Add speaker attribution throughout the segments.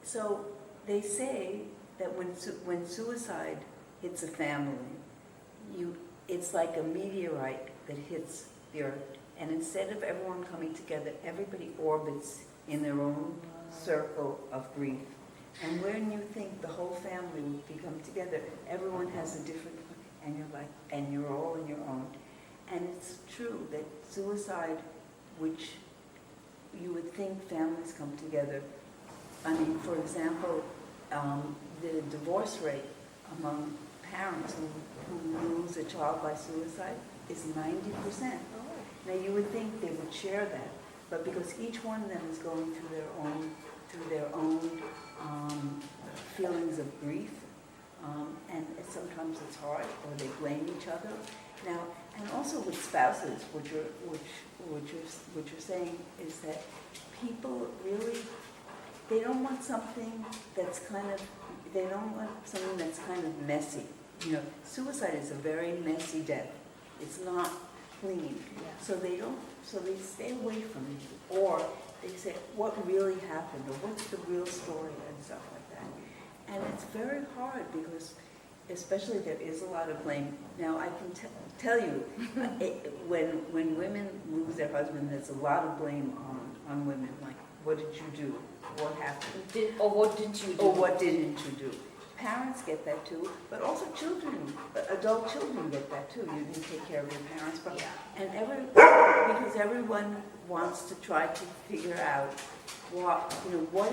Speaker 1: So they say that when suicide hits a family, it's like a meteorite that hits the earth, and instead of everyone coming together, everybody orbits in their own circle of grief. And when you think the whole family would become together, everyone has a different, and you're like, and you're all on your own. And it's true that suicide, which you would think families come together. I mean, for example, the divorce rate among parents who lose a child by suicide is 90%. Now you would think they would share that, but because each one of them is going through their own feelings of grief, and sometimes it's hard, or they blame each other. Now, and also with spouses, what you're saying is that people really, they don't want something that's kind of messy. You know, suicide is a very messy death. It's not clean. Yeah. So they stay away from it. Or they say, what really happened, or what's the real story, and stuff like that. And it's very hard because, especially, there is a lot of blame. Now, I can tell you, when women lose their husband, there's a lot of blame on women. Like, what did you do? What happened?
Speaker 2: Or what did you do?
Speaker 1: Or what didn't you do? Parents get that too, but also children, adult children get that too. You didn't take care of your parents, but because everyone wants to try to figure out what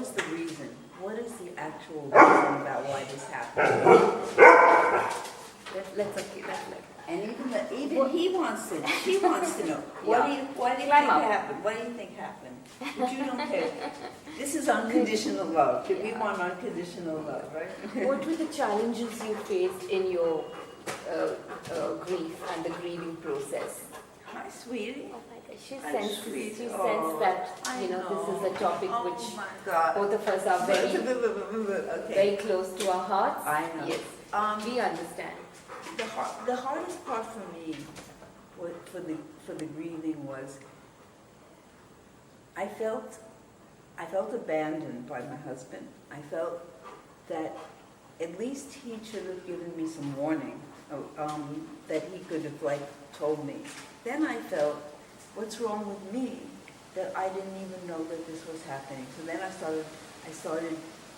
Speaker 1: is the reason, what is the actual reason about why this happened. And even he wants to. She wants to know. Why do you think happened? What do you think happened? But you don't care. This is unconditional love. We want unconditional love, right?
Speaker 2: What were the challenges you faced in your grief and the grieving process?
Speaker 1: Hi, sweetie.
Speaker 2: Oh my God, she sensed that this is a topic which both of us are very close to our hearts.
Speaker 1: I know.
Speaker 2: Yes, we understand.
Speaker 1: The hardest part for me, for the grieving, was I felt abandoned by my husband. I felt that at least he should have given me some warning, that he could have told me. Then I felt, what's wrong with me that I didn't even know that this was happening? So then I started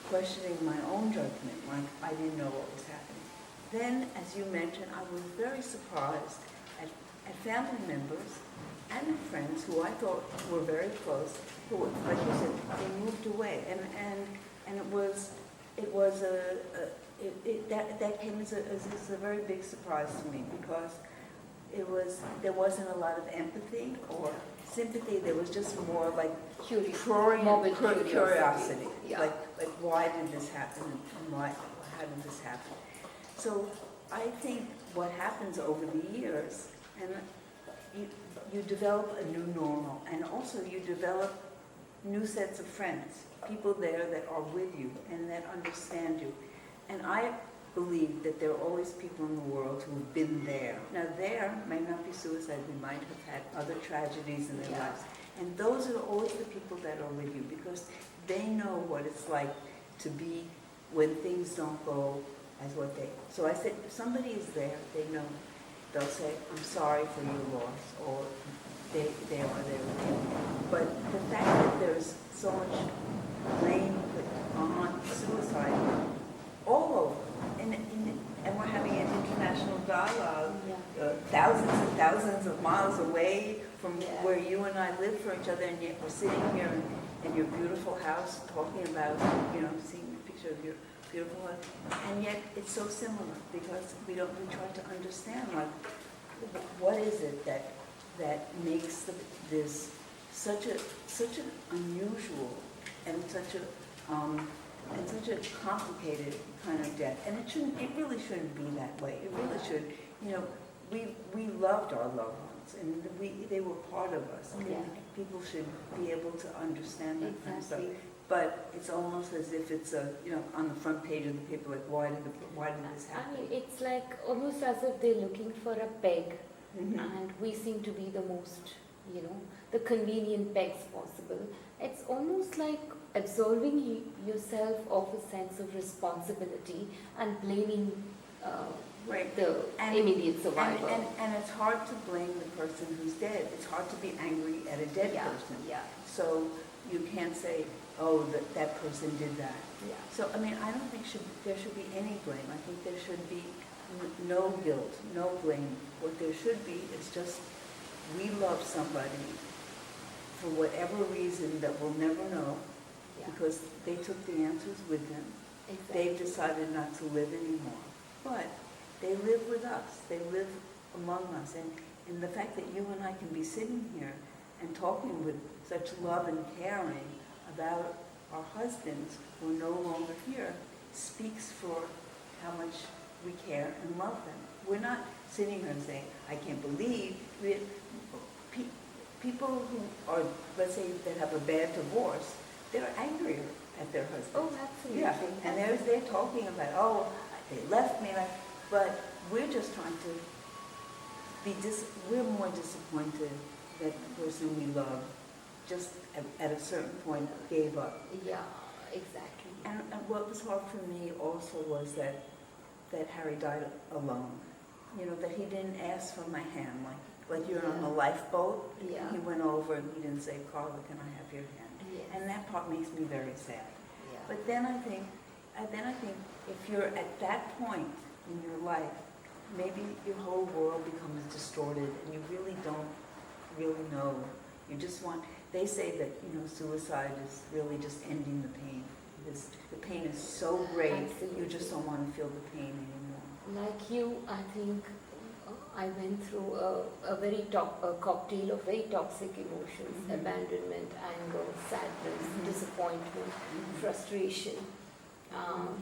Speaker 1: questioning my own judgment, like I didn't know what was happening. Then, as you mentioned, I was very surprised at family members and friends who I thought were very close, who, like you said, they moved away, and that came as a very big surprise to me, because there wasn't a lot of empathy or sympathy. There was just more like curiosity,
Speaker 2: yeah.
Speaker 1: like why did this happen, and how did this happen? So I think what happens over the years, and you develop a new normal, and also you develop new sets of friends, people there that are with you and that understand you. And I believe that there are always people in the world who have been there. Now there may not be suicide, we might have had other tragedies in their lives. And those are always the people that are with you, because they know what it's like to be when things don't go as what they. So I said, if somebody is there, they know. They'll say, I'm sorry for your loss, or they are there with you. But the fact that there's so much blame put on suicide all over, and we're having an international dialogue, thousands and thousands of miles away from where you and I live for each other, and yet we're sitting here in your beautiful house talking about, seeing a picture of your beautiful house, and yet it's so similar, because we try to understand, like, what is it that makes this such an unusual and such a complicated kind of death. And it really shouldn't be that way. It really should, we loved our loved ones, and they were part of us.
Speaker 2: Yeah.
Speaker 1: People should be able to understand that kind of stuff.
Speaker 2: Exactly.
Speaker 1: But it's almost as if it's on the front page of the paper, like, why did this happen?
Speaker 2: I mean, it's like almost as if they're looking for a peg,
Speaker 1: Mm-hmm.
Speaker 2: and we seem to be the most the convenient pegs possible. It's almost like absolving yourself of a sense of responsibility and blaming the immediate survivor.
Speaker 1: And it's hard to blame the person who's dead. It's hard to be angry at a dead person.
Speaker 2: Yeah.
Speaker 1: So you can't say, oh, that person did that.
Speaker 2: Yeah.
Speaker 1: So, I mean, I don't think there should be any blame. I think there should be no guilt, no blame. What there should be is just, we love somebody for whatever reason that we'll never know, because they took the answers with them.
Speaker 2: Exactly.
Speaker 1: They've decided not to live anymore. But they live with us. They live among us. And the fact that you and I can be sitting here and talking with such love and caring about our husbands who are no longer here speaks for how much we care and love them. We're not sitting here and saying, I can't believe people who are, let's say, that have a bad divorce, they're angrier at their husbands.
Speaker 2: Oh, absolutely.
Speaker 1: Yeah, and they're talking about, oh, they left me, but we're just trying to we're more disappointed that the person we love just at a certain point gave up.
Speaker 2: Yeah, exactly.
Speaker 1: And what was hard for me also was that Harry died alone. That he didn't ask for my hand, like you're on a lifeboat.
Speaker 2: Yeah.
Speaker 1: He went over and he didn't say, Carla, can I have your hand?
Speaker 2: Yes.
Speaker 1: And that part makes me very sad.
Speaker 2: Yeah.
Speaker 1: But then I think if you're at that point in your life, maybe your whole world becomes distorted and you really don't really know. You just want, they say that, suicide is really just ending the pain. Because the pain is so great,
Speaker 2: Absolutely.
Speaker 1: you just don't want to feel the pain anymore.
Speaker 2: Like you, I think I went through a cocktail of very toxic emotions, abandonment, anger, sadness, disappointment, frustration.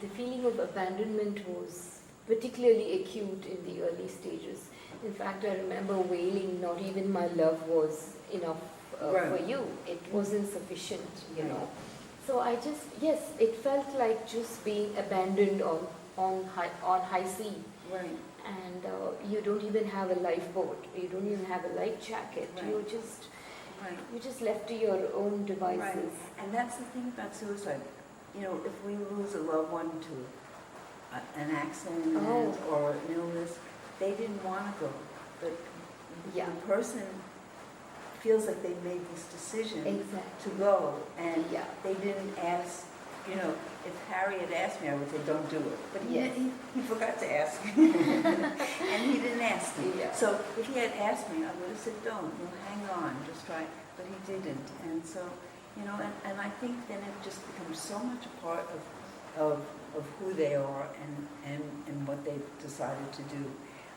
Speaker 2: The feeling of abandonment was particularly acute in the early stages. In fact, I remember wailing, not even my love was enough for you. It wasn't sufficient, So I just, it felt like just being abandoned on high sea.
Speaker 1: Right.
Speaker 2: And you don't even have a lifeboat. You don't even have a life jacket.
Speaker 1: Right.
Speaker 2: You're just left to your own devices.
Speaker 1: Right. And that's the thing about suicide. If we lose a loved one to an accident or an illness, they didn't want to go. But the person feels like they made this decision to go, and they didn't ask. If Harry had asked me, I would say, don't do it. But he forgot to ask. And he didn't ask me. Yeah. So if he had asked me, I would have said, don't. Hang on, just try. But he didn't. And so, and I think then it just becomes so much a part of who they are and what they've decided to do.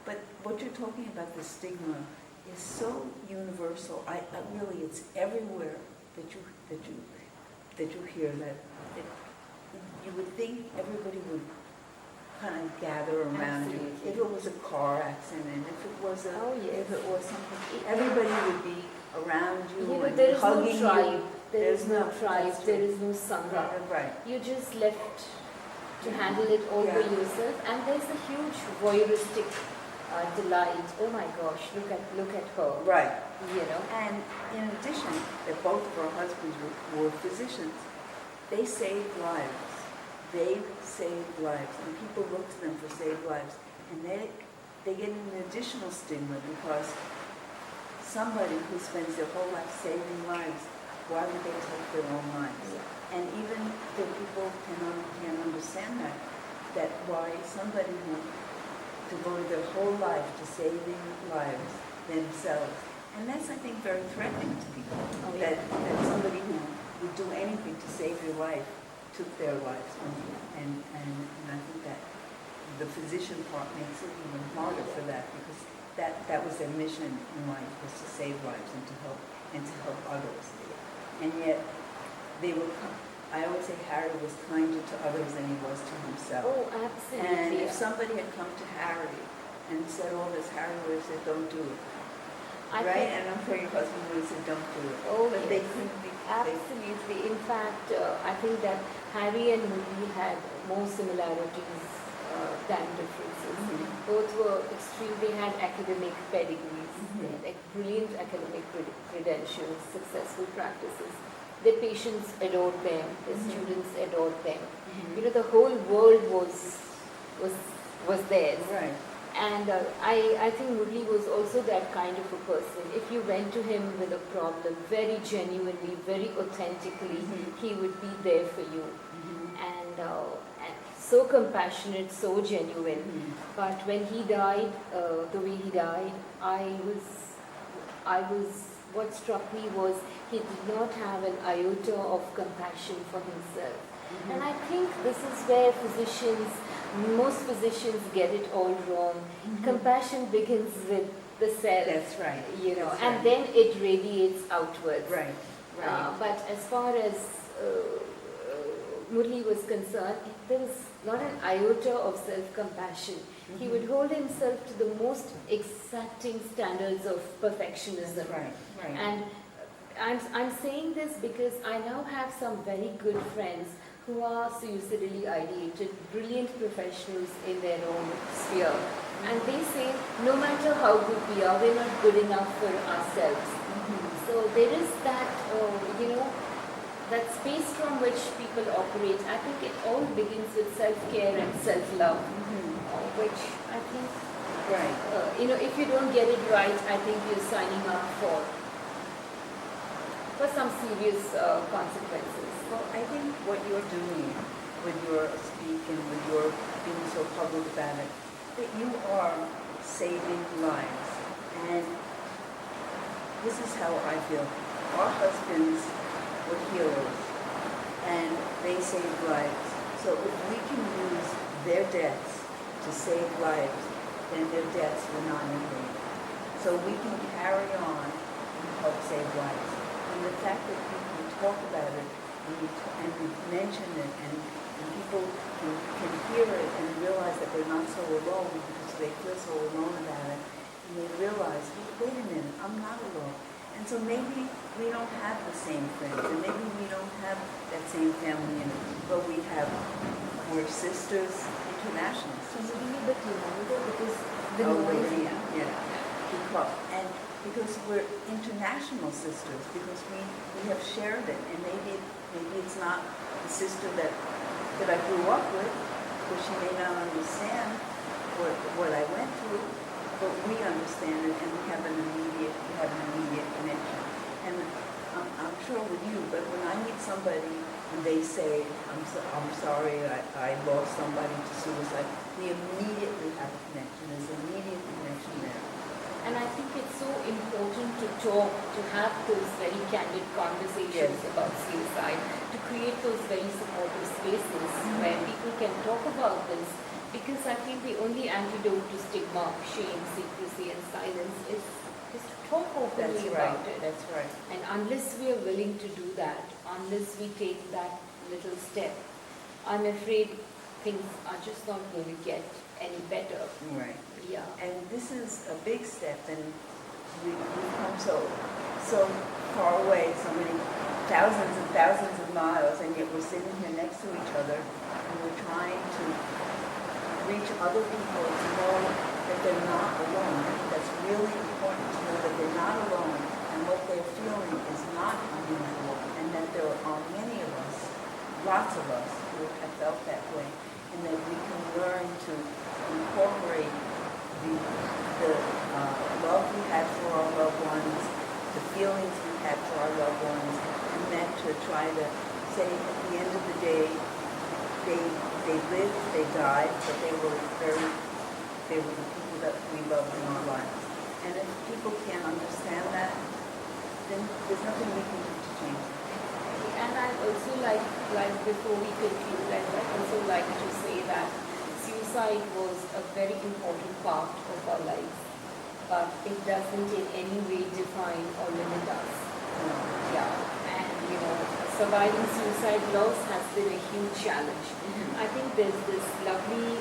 Speaker 1: But what you're talking about, the stigma, is so universal. I really, it's everywhere that you hear that. You would think everybody would kind of gather around you. If it was a car accident, if it was something, everybody would be around you and
Speaker 2: there is
Speaker 1: hugging
Speaker 2: no tribe.
Speaker 1: you.
Speaker 2: There is no tribe. There is no sangha.
Speaker 1: Right.
Speaker 2: You're just left to handle it all by yourself, and there's a huge voyeuristic delight. Oh my gosh, look at her.
Speaker 1: Right. And in addition, that both of our husbands were physicians. They saved lives. They saved lives, and people look to them for saved lives. And they get an additional stigma because somebody who spends their whole life saving lives, why would they take their own lives? And even the people can't understand that why somebody who devoted their whole life to saving lives themselves, and that's, I think, very threatening to people, that somebody who would do anything to save your life took their lives. And I think that the physician part makes it even harder for that, because that was their mission in life, was to save lives and to help others. And yet they were, I always say Harry was kinder to others than he was to himself.
Speaker 2: Oh, absolutely.
Speaker 1: And if somebody had come to Harry and said all this, Harry would have said, don't do it. Right? And I'm sure your husband would have said, don't do it.
Speaker 2: Oh,
Speaker 1: but they couldn't be.
Speaker 2: Absolutely. In fact, I think that Harry and Moody had more similarities than differences. Both were extreme. They had academic pedigrees, they had like brilliant academic credentials, successful practices. Their patients adored them, their students adored them. You know, the whole world was theirs.
Speaker 1: Right.
Speaker 2: And I think Murali was also that kind of a person. If you went to him with a problem, very genuinely, very authentically, he would be there for you. And so compassionate, so genuine. But when he died, the way he died, what struck me was he did not have an iota of compassion for himself. And I think this is where most physicians get it all wrong. Compassion begins with the self.
Speaker 1: That's right.
Speaker 2: You know,
Speaker 1: That's
Speaker 2: and
Speaker 1: right.
Speaker 2: then it radiates outwards.
Speaker 1: Right. Right.
Speaker 2: But as far as Murali was concerned, there was not an iota of self-compassion. He would hold himself to the most exacting standards of perfectionism.
Speaker 1: Right. Right.
Speaker 2: And I'm saying this because I now have some very good friends who are suicidally ideated, brilliant professionals in their own sphere. And they say, no matter how good we are, we're not good enough for ourselves. So there is that, that space from which people operate. I think it all begins with self-care and self-love, which I think,
Speaker 1: Right.
Speaker 2: if you don't get it right, I think you're signing up for some serious consequences.
Speaker 1: Well, I think what you're doing with your speaking, with your being so public about it, that you are saving lives. And this is how I feel. Our husbands were healers, and they saved lives. So if we can use their deaths to save lives, then their deaths were not in vain. So we can carry on and help save lives. And the fact that people talk about it and we mention it and people can hear it and realize that they're not so alone because they feel so alone about it. And they realize, wait a minute, I'm not alone. And so maybe we don't have the same friends, and maybe we don't have that same family, but we're sisters internationally.
Speaker 2: So maybe a bit louder because the
Speaker 1: Oh,
Speaker 2: noise.
Speaker 1: yeah. Because we're international sisters, because we have shared it, and maybe it's not the sister that I grew up with, because she may not understand what I went through, but we understand it, and we have an immediate connection. And I'm sure with you, but when I meet somebody and they say, I'm sorry, I lost somebody to suicide, we immediately have a connection. There's an immediate connection there.
Speaker 2: And I think it's so important to talk, to have those very candid conversations about suicide, to create those very supportive spaces where people can talk about this. Because I think the only antidote to stigma, shame, secrecy, and silence is to talk openly about it.
Speaker 1: That's right.
Speaker 2: And unless we are willing to do that, unless we take that little step, I'm afraid things are just not going to get any better.
Speaker 1: Right.
Speaker 2: Yeah.
Speaker 1: And this is a big step, and we've come so far away, so many thousands and thousands of miles, and yet we're sitting here next to each other, and we're trying to reach other people to know that they're not alone. I think that's really important to know that they're not alone, and what they're feeling is not unusual, and that there are many of us, lots of us, who have felt that way, and that we can learn to incorporate the love we had for our loved ones, the feelings we had for our loved ones, and then to try to say at the end of the day, they lived, they died, but they were the people that we loved in our lives. And if people can't understand that, then there's nothing we can do to change it.
Speaker 2: And I'd also like before we conclude, I'd also like to say that suicide was a very important part of our lives, but it doesn't in any way define or limit us. Yeah, and surviving suicide loss has been a huge challenge. I think there's this lovely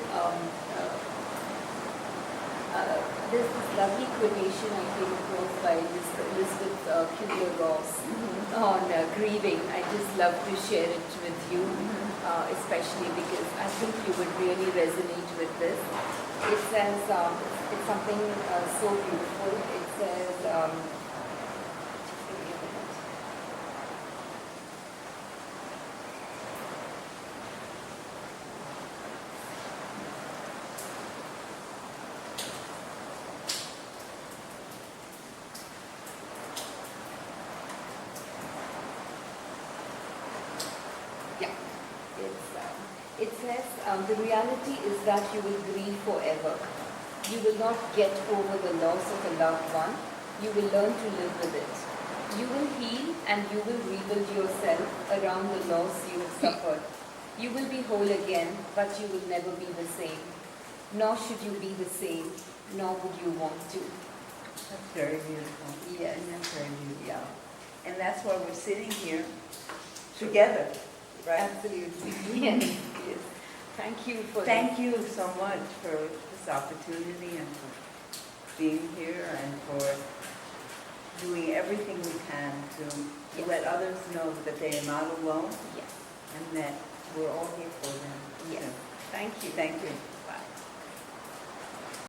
Speaker 2: there's this lovely quotation I came across by Elizabeth Kubler-Ross on grieving. I just love to share it with you, especially because I think you would really resonate with this. It says, it's something so beautiful. It says, it says, the reality is that you will grieve forever. You will not get over the loss of a loved one. You will learn to live with it. You will heal and you will rebuild yourself around the loss you have suffered. You will be whole again, but you will never be the same. Nor should you be the same, nor would you want to.
Speaker 1: That's very beautiful.
Speaker 2: Yes.
Speaker 1: That's very beautiful. Yeah. And that's why we're sitting here together, right?
Speaker 2: Absolutely. Yes. Yes. Thank you for
Speaker 1: Thank you so much for this opportunity and for being here and for doing everything we can to let others know that they are not alone
Speaker 2: Yes.
Speaker 1: and that we're all here for them.
Speaker 2: Yes. Thank you.
Speaker 1: Thank you.